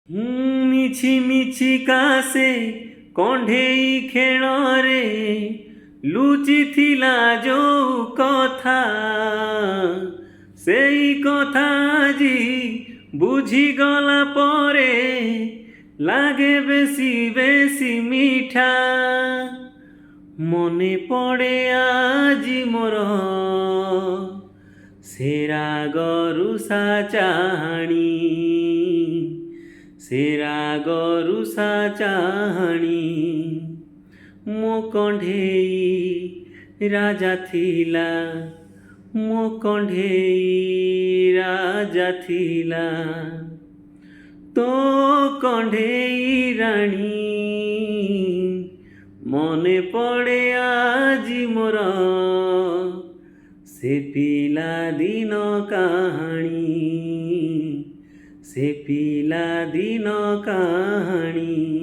ମିଛି ମିଛିକା ସେ କଣ୍ଢେଇ ଖେଳରେ ଲୁଚିଥିଲା ଯୋଉ କଥା, ସେଇ କଥା ଆଜି ବୁଝିଗଲା ପରେ ଲାଗେ ବେଶୀ ବେଶୀ ମିଠା। ମନେ ପଡ଼େ ଆଜି ମୋର ସେ ରାଗ ରୁଷା ଚାହାଣି, ସେ ରାଗ ରୁଷା ଚାହାଣି। ମୋ କଣ୍ଢେଇ ରାଜା ଥିଲା, ମୋ କଣ୍ଢେଇ ରାଜା ଥିଲା। ତୋ କଣ୍ଢେଇ ରାଣୀ ମନେ ପଡ଼େ ଆଜି ମୋର ସେ ପିଲାଦିନ କାହାଣୀ, ସେ ପିଲାଦିନ କାହାଣୀ।